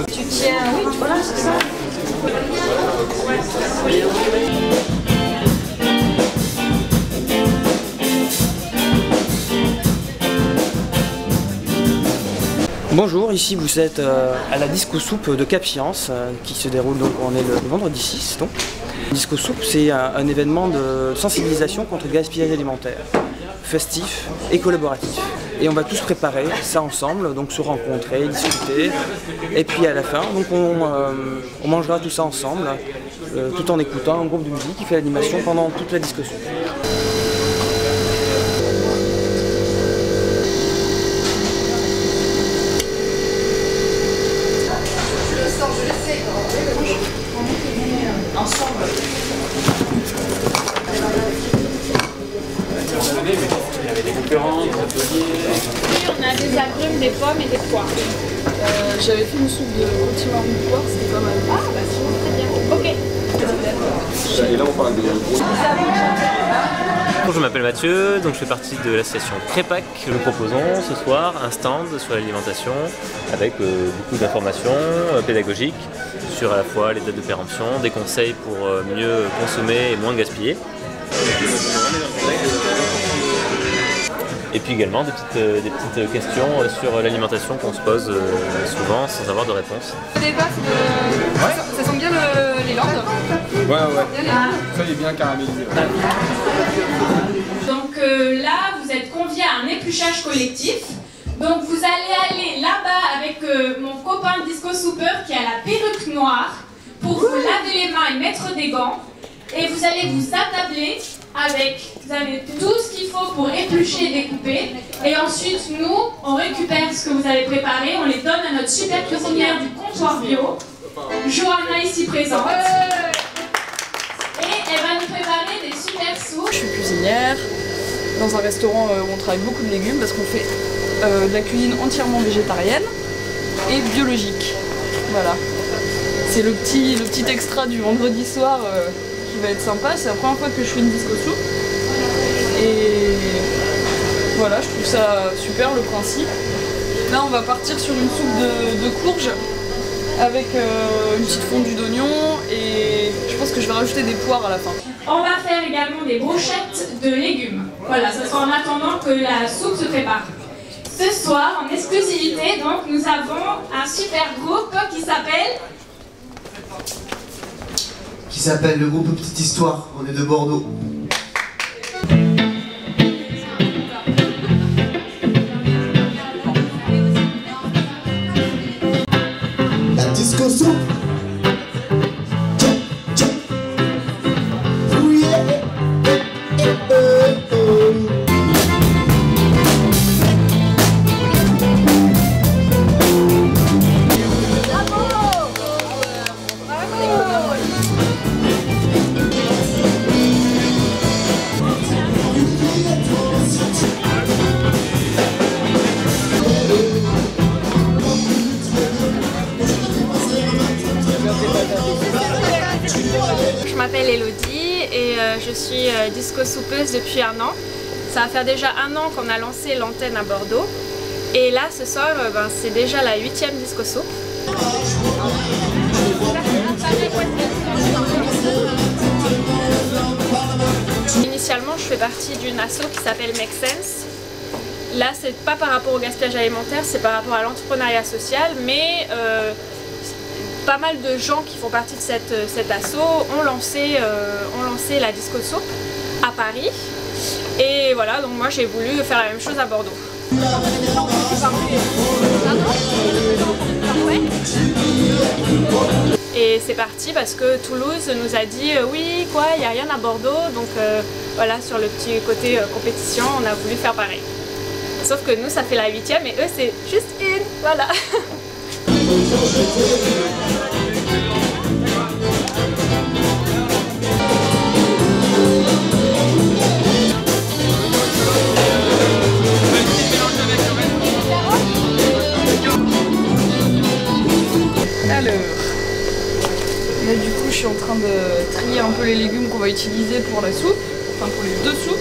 Tu tiens, oui, voilà, c'est ça. Bonjour, ici vous êtes à la Disco Soupe de Cap-Science qui se déroule donc, on est le vendredi 6 donc. Disco Soupe, c'est un événement de sensibilisation contre le gaspillage alimentaire, festif et collaboratif. Et on va tous préparer ça ensemble, donc se rencontrer, discuter, et puis à la fin, donc on mangera tout ça ensemble, tout en écoutant un groupe de musique qui fait l'animation pendant toute la Disco Soupe. Ensemble. Il y avait des concurrents, des ateliers. Oui, on a des agrumes, des pommes et des poires. J'avais fait une soupe de rôti marron de poire, c'était pas mal. Ah, bah c'est très bien. Ok. Et là, on parle de Bonjour, je m'appelle Mathieu, donc je fais partie de l'association Crépac. Nous proposons ce soir un stand sur l'alimentation avec beaucoup d'informations pédagogiques sur à la fois les dates de péremption, des conseils pour mieux consommer et moins gaspiller. Et puis également des petites questions sur l'alimentation qu'on se pose souvent sans avoir de réponse. Au départ, ça sent bien les landes. Ouais. Ça, il est bien caramélisé. Donc là, vous êtes conviés à un épluchage collectif. Donc vous allez aller là-bas avec mon copain Disco Souper qui a la perruque noire pour vous laver les mains et mettre des gants. Et vous allez vous attabler avec, vous avez tout ce qu'il faut pour éplucher et découper. Et ensuite, nous, on récupère ce que vous avez préparé, on les donne à notre super cuisinière du comptoir bio, Johanna ici présente. Et elle va nous préparer des super soupes. Je suis cuisinière dans un restaurant où on travaille beaucoup de légumes parce qu'on fait de la cuisine entièrement végétarienne et biologique. Voilà. C'est le petit extra du vendredi soir qui va être sympa. C'est la première fois que je fais une disco soupe. Et voilà, je trouve ça super le principe. Là, on va partir sur une soupe de courge avec une petite fondue d'oignon et je pense que je vais rajouter des poires à la fin. On va faire également des brochettes de légumes. Voilà, ce sera en attendant que la soupe se prépare. Ce soir, en exclusivité, donc, nous avons un super groupe qui s'appelle le groupe Petite Histoire. On est de Bordeaux. La disco soupe. Je m'appelle Elodie et je suis disco soupeuse depuis 1 an. Ça va faire déjà 1 an qu'on a lancé l'antenne à Bordeaux. Et là, ce soir, c'est déjà la 8e disco soupe. Initialement, je fais partie d'une asso qui s'appelle Make Sense. Là, c'est pas par rapport au gaspillage alimentaire, c'est par rapport à l'entrepreneuriat social, mais pas mal de gens qui font partie de cet asso ont lancé la disco soupe à Paris. Et voilà, donc moi j'ai voulu faire la même chose à Bordeaux. Et c'est parti parce que Toulouse nous a dit oui quoi, il n'y a rien à Bordeaux, donc voilà, sur le petit côté compétition, on a voulu faire pareil. Sauf que nous ça fait la 8e et eux c'est juste une, voilà. Alors, là du coup je suis en train de trier un peu les légumes qu'on va utiliser pour la soupe, enfin pour les 2 soupes.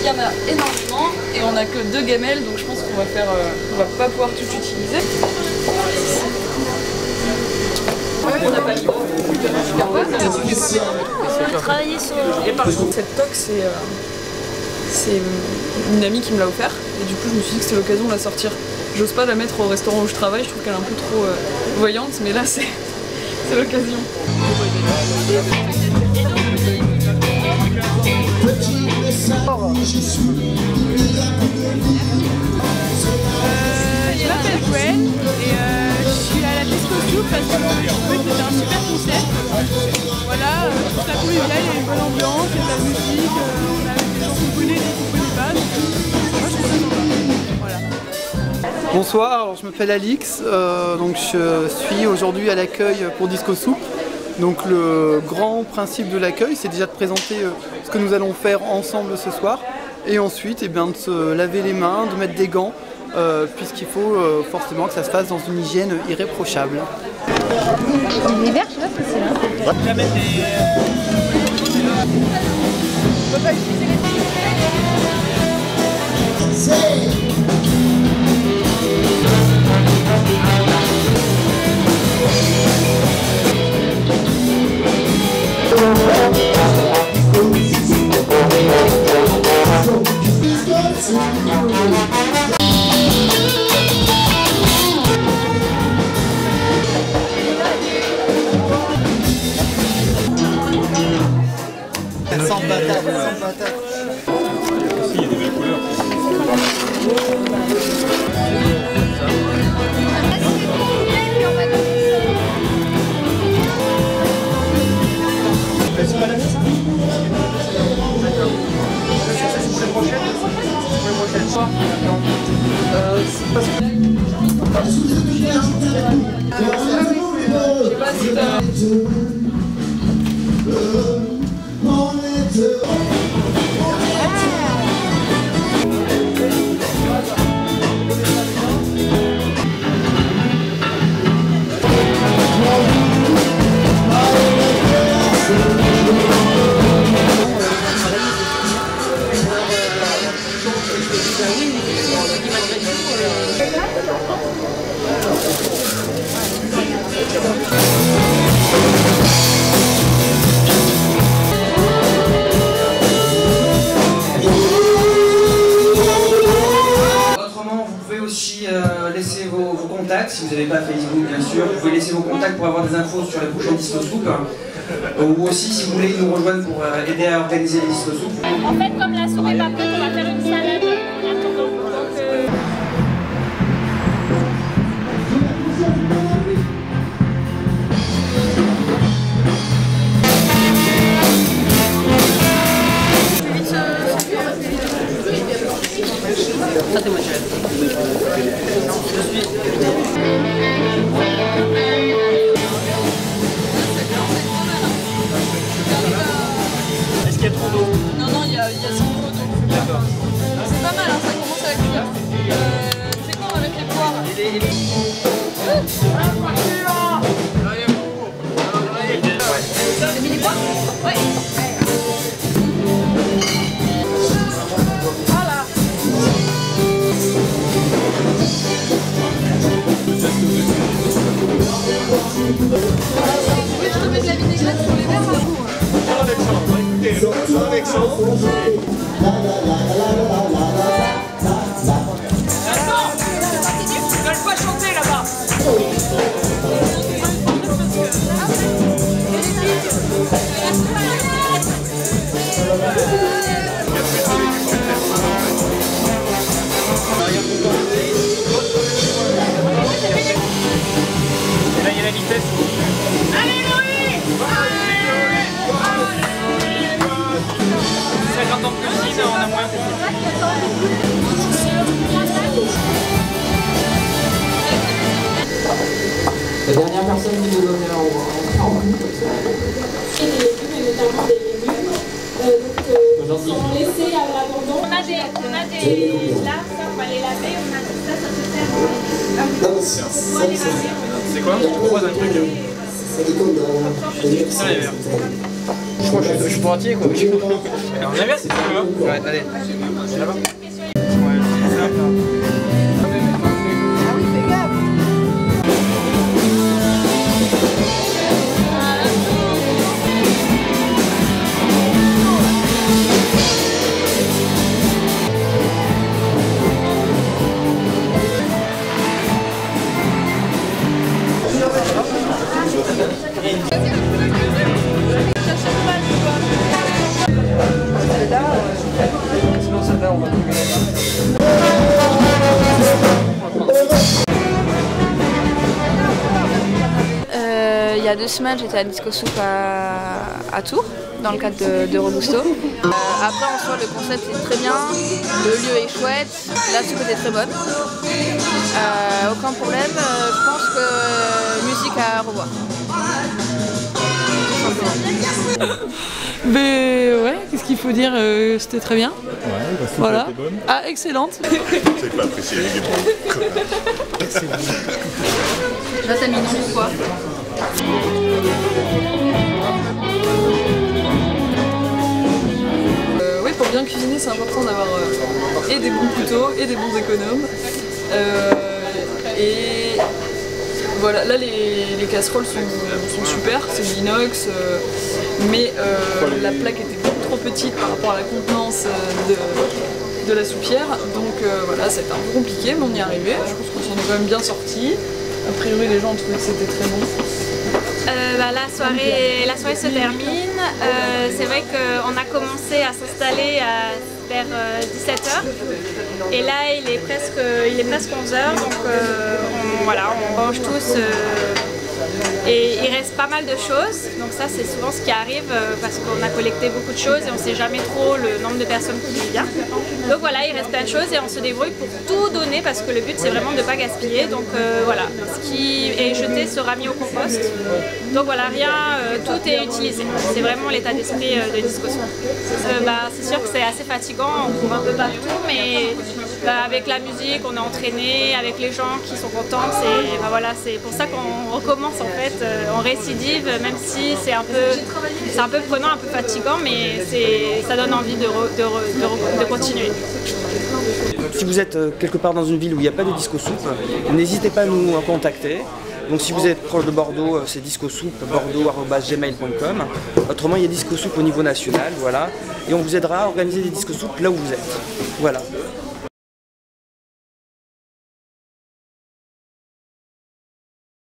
Il y en a énormément et on n'a que 2 gamelles, donc je pense qu'on on va pas pouvoir tout utiliser. On n'a pas le temps. On va travailler sur... Cette toque, c'est une amie qui me l'a offert et du coup je me suis dit que c'était l'occasion de la sortir. J'ose pas la mettre au restaurant où je travaille, je trouve qu'elle est un peu trop voyante, mais là c'est l'occasion. Je m'appelle Gwen et je suis à la Disco Soup parce que je trouvais que c'était un super concept. Voilà, tout ça convivial, il y a une bonne ambiance, il y a de la musique, on a des gens qu'on connaît, des gens qu'on connaît pas. Moi je trouve ça sympa. Voilà. Bonsoir, alors je m'appelle Alix, donc je suis aujourd'hui à l'accueil pour Disco Soup. Donc le grand principe de l'accueil, c'est déjà de présenter ce que nous allons faire ensemble ce soir et ensuite de se laver les mains, de mettre des gants puisqu'il faut forcément que ça se fasse dans une hygiène irréprochable. L'hiver, je sais pas si c'est là. On peut pas utiliser les Sans patate, sans patate. Il y a des belles couleurs. Autrement, vous pouvez aussi laisser vos contacts, si vous n'avez pas Facebook bien sûr, vous pouvez laisser vos contacts pour avoir des infos sur les prochaines Disco Soup. Ou aussi si vous voulez nous rejoindre pour aider à organiser les Disco Soup. En fait, comme la soupe est pas prête, on va faire une salade en attendant. Donc, Est-ce qu'il y a trop d'eau? Non, il y a 5 euros d'eau. C'est pas mal, hein, ça commence à cuire. C'est quoi, on va mettre les poires? T'as mis les poires? Ouais. Voilà. Oui, je te mets de la vinaigrette sur les verres là. Ils veulent pas chanter là-bas. Et là, il y a la vitesse. Allez Louis! 50 ans de cuisine, on a moins. La dernière personne qui nous donnait en Et des légumes, et notamment des légumes sont laissés à l'abandon. on a des là, ça, on va les laver, on a tout ça, ça se sert. On doit les laver. C'est quoi? Je propose un truc. Ça, les verts. Je crois que je suis pour entier quoi. On est bien, c'est tout, hein? Ouais, allez. C'est là-bas. Ouais, c'est ça. y a 2 semaines, j'étais à Disco Soup à Tours, dans le cadre de Robusto. Après, en soi, le concept est très bien, le lieu est chouette, la soupe était très bonne. Aucun problème, je pense que musique à revoir. Mais ouais, qu'est-ce qu'il faut dire, c'était très bien. Ouais, la soupe voilà. était bonne. Ah, excellente. C'est pas apprécié les gars. Là, t'as mis non pourquoi? Oui, pour bien cuisiner, c'est important d'avoir et des bons couteaux et des bons économes. Et voilà, là les casseroles sont super, c'est de l'inox, mais la plaque était beaucoup trop petite par rapport à la contenance de la soupière, donc voilà, c'était un peu compliqué, mais on y est arrivé. Je pense qu'on s'en est quand même bien sorti. A priori, les gens ont trouvé que c'était très bon. La soirée se termine. C'est vrai qu'on a commencé à s'installer vers 17h. Et là, il est presque 11h. Donc on mange tous. Et il reste pas mal de choses. Donc ça, c'est souvent ce qui arrive parce qu'on a collecté beaucoup de choses et on ne sait jamais trop le nombre de personnes qui vient. Donc voilà, il reste plein de choses et on se débrouille pour tout donner parce que le but, c'est vraiment de ne pas gaspiller. Donc voilà, ce qui est jeté sera mis au compost. Donc voilà, tout est utilisé. C'est vraiment l'état d'esprit de Disco Soup. C'est sûr que c'est assez fatigant, on court un peu partout, mais avec la musique, on est entraîné, avec les gens qui sont contents, c'est pour ça qu'on recommence en fait, on récidive, même si c'est un peu prenant, un peu fatigant, mais ça donne envie de continuer. Si vous êtes quelque part dans une ville où il n'y a pas de Disco Soup, n'hésitez pas à nous contacter. Donc si vous êtes proche de Bordeaux, c'est Disco Soup, bordeaux@gmail.com. Autrement, il y a Disco Soup au niveau national, voilà. Et on vous aidera à organiser des Disco Soup là où vous êtes. Voilà.